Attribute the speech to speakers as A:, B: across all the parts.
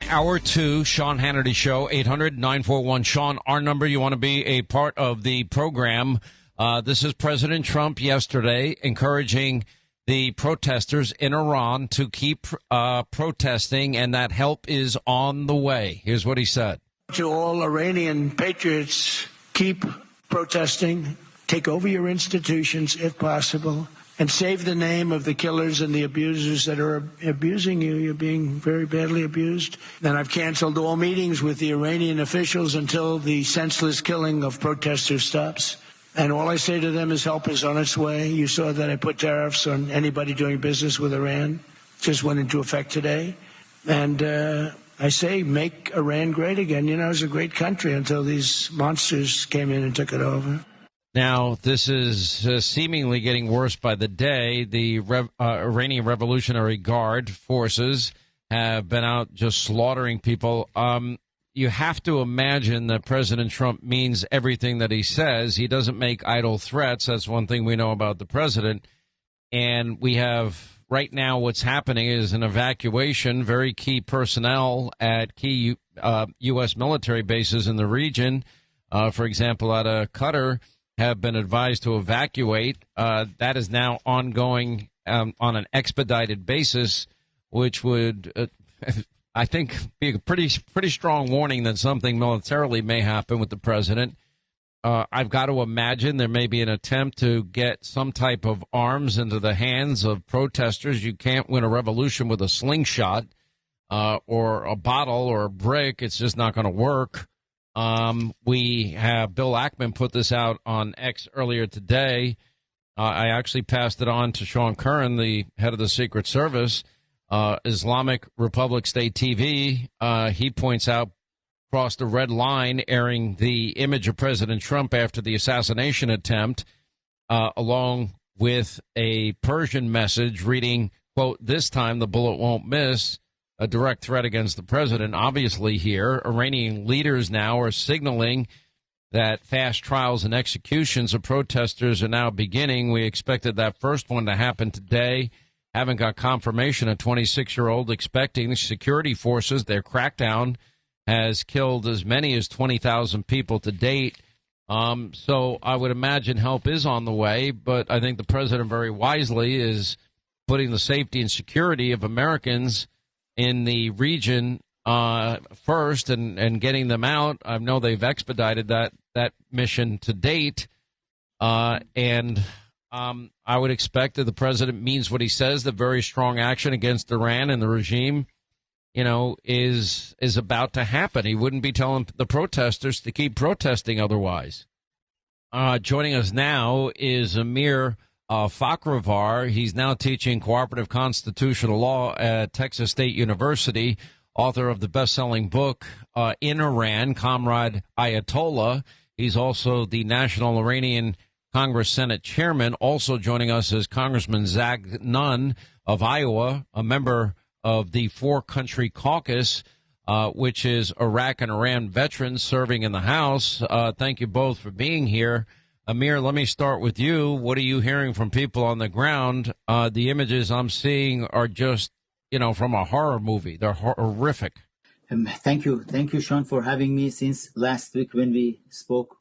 A: Hour 2, Sean Hannity Show, 800-941-SEAN. Our number, you want to be a part of the program. This is President Trump yesterday encouraging the protesters in Iran to keep protesting, and that help is on the way. Here's what he said.
B: To all Iranian patriots, keep protesting, take over your institutions if possible, and save the name of the killers and the abusers that are abusing you. You're being very badly abused. And I've canceled all meetings with the Iranian officials until the senseless killing of protesters stops. And all I say to them is help is on its way. You saw that I put tariffs on anybody doing business with Iran. Just went into effect today. And I say make Iran great again. You know, it was a great country until these monsters came in and took it over.
A: Now, this is seemingly getting worse by the day. The Iranian Revolutionary Guard forces have been out just slaughtering people. You have to imagine that President Trump means everything that he says. He doesn't make idle threats. That's one thing we know about the president. And we have right now what's happening is an evacuation, very key personnel at key U.S. military bases in the region. For example, out of Qatar, have been advised to evacuate. That is now ongoing on an expedited basis, which would, I think, be a pretty strong warning that something militarily may happen with the president. I've got to imagine there may be an attempt to get some type of arms into the hands of protesters. You can't win a revolution with a slingshot or a bottle or a brick. It's just not going to work. We have Bill Ackman put this out on X earlier today. I actually passed it on to Sean Curran, the head of the Secret Service, Islamic Republic State TV. He points out, crossed a red line, airing the image of President Trump after the assassination attempt, along with a Persian message reading, quote, "This time the bullet won't miss." A direct threat against the president, obviously, here. Iranian leaders now are signaling that fast trials and executions of protesters are now beginning. We expected that first one to happen today. Haven't got confirmation. A 26-year-old expecting. The security forces, their crackdown has killed as many as 20,000 people to date. So I would imagine help is on the way, but I think the president very wisely is putting the safety and security of Americans in the region first and getting them out. I know they've expedited that mission to date. And I would expect that the president means what he says, that very strong action against Iran and the regime, you know, is about to happen. He wouldn't be telling the protesters to keep protesting otherwise. Joining us now is Amir Fkhravar. He's now teaching cooperative constitutional law at Texas State University, author of the best-selling book, In Iran, Comrade Ayatollah. He's also the National Iranian Congress Senate Chairman. Also joining us is Congressman Zach Nunn of Iowa, a member of the Four-Country Caucus, which is Iraq and Iran veterans serving in the House. Thank you both for being here. Amir, let me start with you. What are you hearing from people on the ground? The images I'm seeing are just, you know, from a horror movie. They're horrific.
C: Thank you, Sean, for having me. Since last week when we spoke,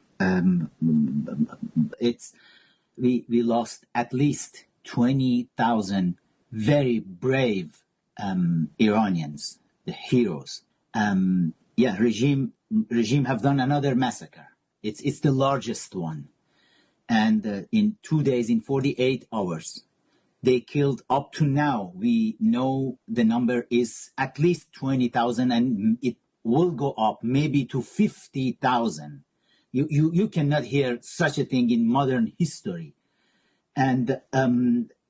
C: we lost at least 20,000 very brave Iranians, the heroes. Regime have done another massacre. It's the largest one. And in 2 days, in 48 hours, they killed, up to now, we know the number is at least 20,000, and it will go up maybe to 50,000. You cannot hear such a thing in modern history. And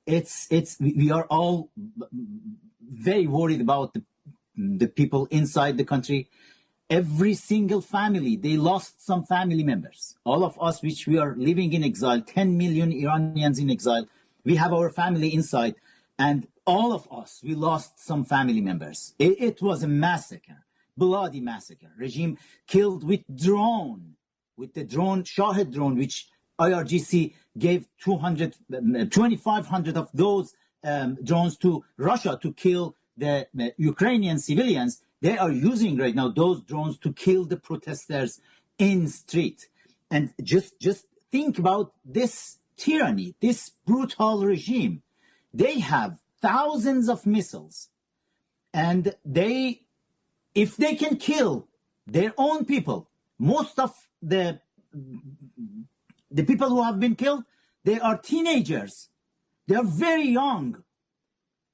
C: we are all very worried about the people inside the country. Every single family, they lost some family members. All of us, which we are living in exile, 10 million Iranians in exile, we have our family inside. And all of us, we lost some family members. It was a massacre, bloody massacre. Regime killed with the drone, Shahed drone, which IRGC gave 2,500 of those drones to Russia to kill the Ukrainian civilians. They are using right now those drones to kill the protesters in street. And just think about this tyranny, this brutal regime. They have thousands of missiles, and if they can kill their own people, most of the people who have been killed, they are teenagers. They are very young.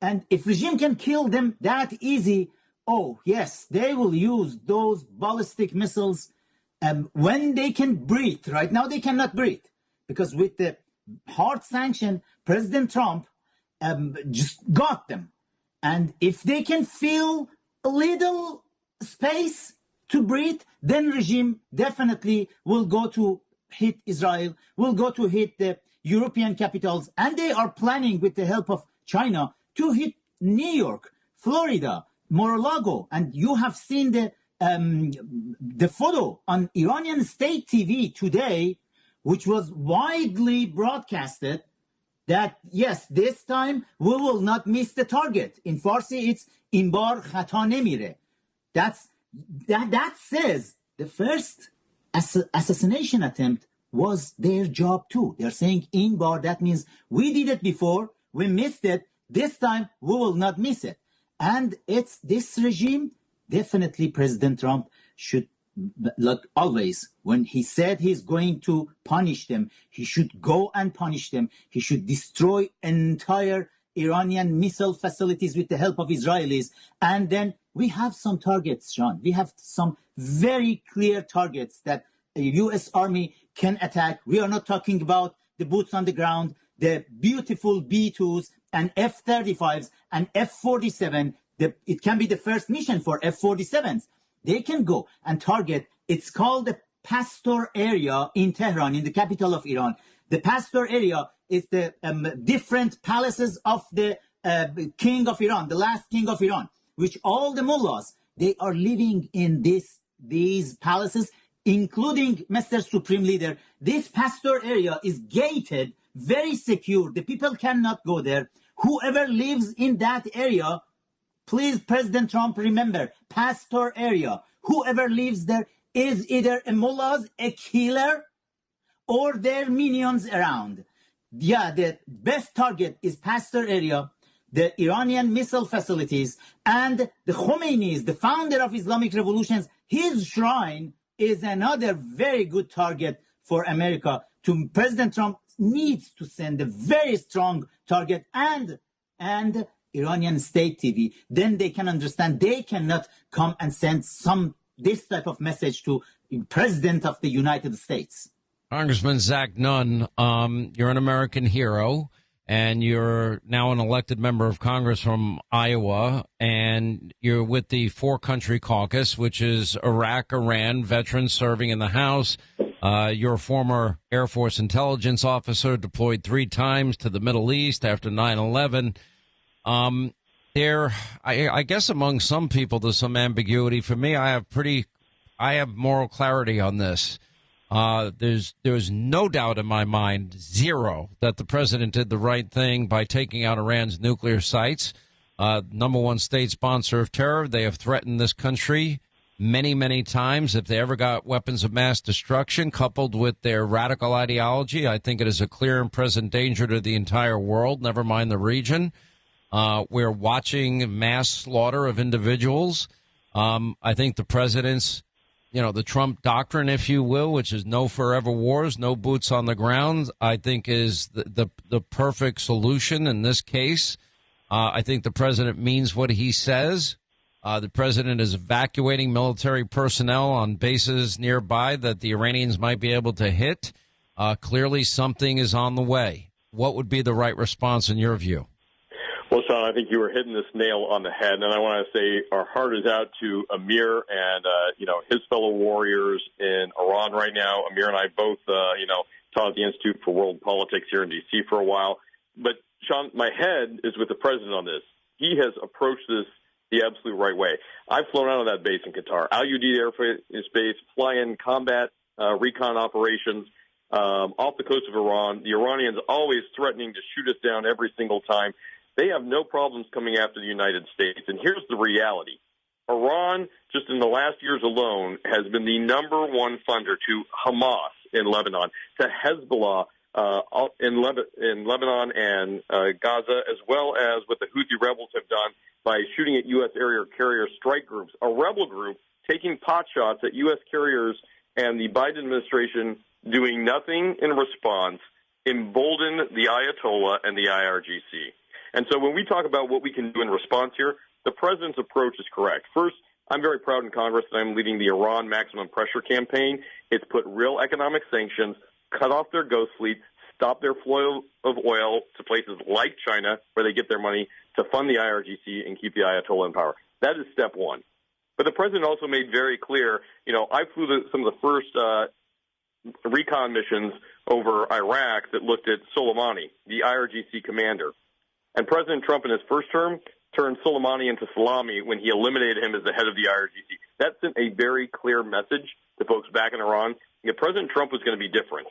C: And if regime can kill them that easy, oh, yes, they will use those ballistic missiles when they can breathe. Right now, they cannot breathe because with the hard sanction, President Trump just got them. And if they can feel a little space to breathe, then regime definitely will go to hit Israel, will go to hit the European capitals, and they are planning with the help of China to hit New York, Florida, Mar-a-Lago. And you have seen the photo on Iranian state TV today, which was widely broadcasted, that yes, this time we will not miss the target. In Farsi, it's in bar khata nemire. That says the first assassination attempt was their job too. They're saying in bar, that means we did it before, we missed it, this time we will not miss it. And it's this regime, definitely President Trump should, like always, when he said he's going to punish them, he should go and punish them. He should destroy entire Iranian missile facilities with the help of Israelis. And then we have some targets, Sean. We have some very clear targets that the U.S. Army can attack. We are not talking about the boots on the ground, the beautiful B-2s and F-35s and F-47. It can be the first mission for F-47s. They can go and target. It's called the Pastor area in Tehran, in the capital of Iran. The Pastor area is the different palaces of the king of Iran, the last king of Iran, which all the mullahs, they are living in these palaces, including Mr. Supreme Leader. This Pastor area is gated, very secure. The people cannot go there. Whoever lives in that area, please, President Trump, remember, Pastor area. Whoever lives there is either a mullahs, a killer, or their minions around. Yeah, the best target is Pastor area, the Iranian missile facilities, and the Khomeinis, the founder of Islamic revolutions. His shrine is another very good target for America. President Trump needs to send a very strong target and Iranian state TV. Then they can understand they cannot come and send this type of message to President of the United States.
A: Congressman Zach Nunn, you're an American hero, and you're now an elected member of Congress from Iowa, and you're with the four-country caucus, which is Iraq, Iran, veterans serving in the House. You're a former Air Force intelligence officer, deployed 3 times to the Middle East after 9/11. I guess among some people, there's some ambiguity. For me, I have moral clarity on this. There's no doubt in my mind, zero, that the president did the right thing by taking out Iran's nuclear sites. Number one state sponsor of terror. They have threatened this country many, many times. If they ever got weapons of mass destruction coupled with their radical ideology, I think it is a clear and present danger to the entire world, never mind the region. We're watching mass slaughter of individuals. I think the president's, the Trump doctrine, if you will, which is no forever wars, no boots on the ground, I think is the perfect solution in this case. I think the president means what he says. The president is evacuating military personnel on bases nearby that the Iranians might be able to hit. Clearly something is on the way. What would be the right response in your view?
D: Well, Sean, I think you were hitting this nail on the head, and I want to say our heart is out to Amir and, his fellow warriors in Iran right now. Amir and I both, taught at the Institute for World Politics here in D.C. for a while. But, Sean, my head is with the president on this. He has approached this the absolute right way. I've flown out of that base in Qatar. Al-Udeid Air Base, fly in combat recon operations off the coast of Iran. The Iranians always threatening to shoot us down every single time. They have no problems coming after the United States. And here's the reality. Iran, just in the last years alone, has been the number one funder to Hamas in Lebanon, to Hezbollah in Lebanon and Gaza, as well as what the Houthi rebels have done by shooting at U.S. aerial carrier strike groups. A rebel group taking pot shots at U.S. carriers, and the Biden administration doing nothing in response emboldened the Ayatollah and the IRGC. And so when we talk about what we can do in response here, the president's approach is correct. First, I'm very proud in Congress that I'm leading the Iran maximum pressure campaign. It's put real economic sanctions, cut off their ghost fleet, stop their flow of oil to places like China, where they get their money, to fund the IRGC and keep the Ayatollah in power. That is step one. But the president also made very clear, I flew some of the first recon missions over Iraq that looked at Soleimani, the IRGC commander. And President Trump in his first term turned Soleimani into salami when he eliminated him as the head of the IRGC. That sent a very clear message to folks back in Iran that President Trump was going to be different.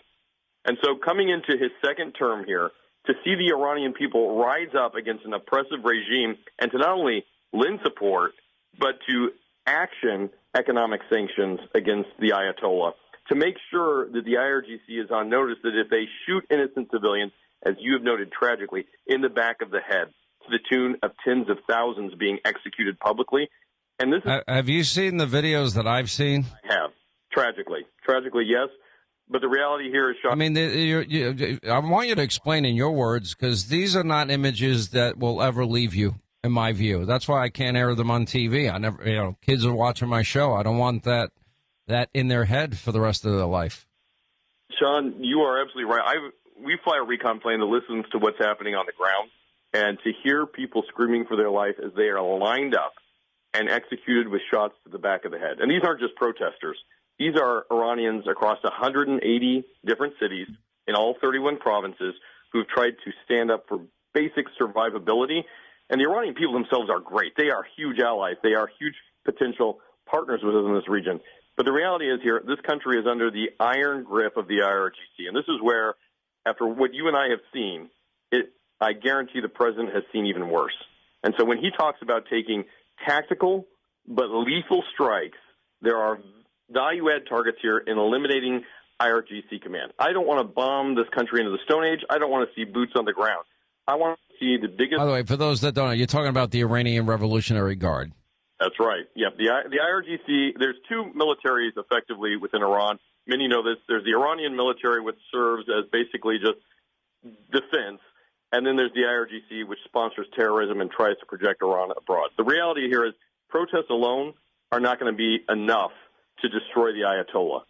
D: And so coming into his second term here, to see the Iranian people rise up against an oppressive regime and to not only lend support, but to action economic sanctions against the Ayatollah, to make sure that the IRGC is on notice that if they shoot innocent civilians, as you have noted tragically, in the back of the head, to the tune of tens of thousands being executed publicly. And this is,
A: have you seen the videos that I've seen?
D: I have. Tragically, yes. But the reality here is shocking.
A: I mean, I want you to explain in your words, because these are not images that will ever leave you, in my view. That's why I can't air them on TV. I never, kids are watching my show. I don't want that in their head for the rest of their life.
D: Sean, you are absolutely right. We fly a recon plane that listens to what's happening on the ground, and to hear people screaming for their life as they are lined up and executed with shots to the back of the head. And these aren't just protesters. These are Iranians across 180 different cities in all 31 provinces who've tried to stand up for basic survivability. And the Iranian people themselves are great. They are huge allies. They are huge potential partners within this region. But the reality is here, this country is under the iron grip of the IRGC. And this is where, after what you and I have seen, I guarantee the president has seen even worse. And so when he talks about taking tactical but lethal strikes, there are value-add targets here in eliminating IRGC command. I don't want to bomb this country into the Stone Age. I don't want to see boots on the ground. I want to see the biggest... By
A: the way, for those that don't know, you're talking about the Iranian Revolutionary Guard.
D: That's right. Yeah, the IRGC, there's two militaries effectively within Iran. Many know this. There's the Iranian military, which serves as basically just defense, and then there's the IRGC, which sponsors terrorism and tries to project Iran abroad. The reality here is protests alone are not going to be enough to destroy the Ayatollah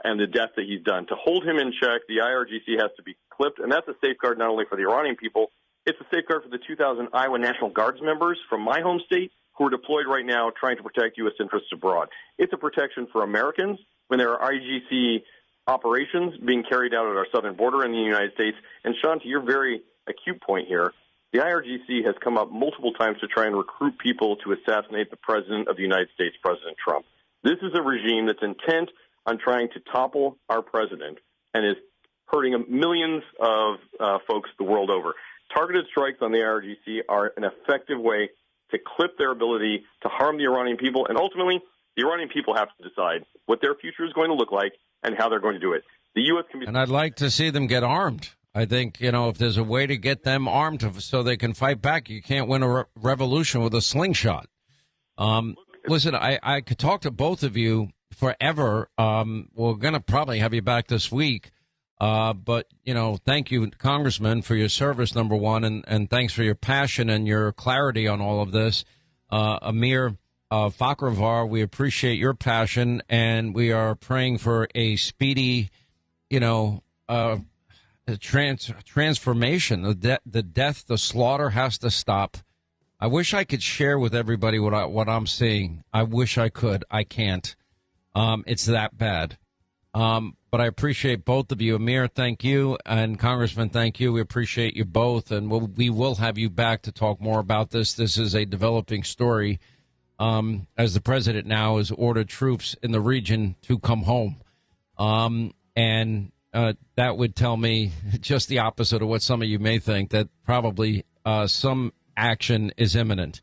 D: and the death that he's done. To hold him in check, the IRGC has to be clipped, and that's a safeguard not only for the Iranian people, it's a safeguard for the 2,000 Iowa National Guards members from my home state who are deployed right now trying to protect U.S. interests abroad. It's a protection for Americans when there are IRGC operations being carried out at our southern border in the United States. And, Sean, to your very acute point here, the IRGC has come up multiple times to try and recruit people to assassinate the President of the United States, President Trump. This is a regime that's intent on trying to topple our president and is hurting millions of folks the world over. Targeted strikes on the IRGC are an effective way to clip their ability to harm the Iranian people, and ultimately, the Iranian people have to decide what their future is going to look like and how they're going to do it. The U.S. can be... And
A: I'd like to see them get armed. I think, if there's a way to get them armed so they can fight back, you can't win a revolution with a slingshot. Listen, I could talk to both of you forever. We're going to probably have you back this week. But, thank you, Congressman, for your service, number one, and thanks for your passion and your clarity on all of this. Amir Fkhravar, we appreciate your passion, and we are praying for a speedy, transformation. The death, the slaughter has to stop. I wish I could share with everybody what I'm seeing. I wish I could. I can't. It's that bad. But I appreciate both of you. Amir, thank you. And Congressman, thank you. We appreciate you both. And we will have you back to talk more about this. This is a developing story as the president now has ordered troops in the region to come home. And that would tell me just the opposite of what some of you may think, that probably some action is imminent.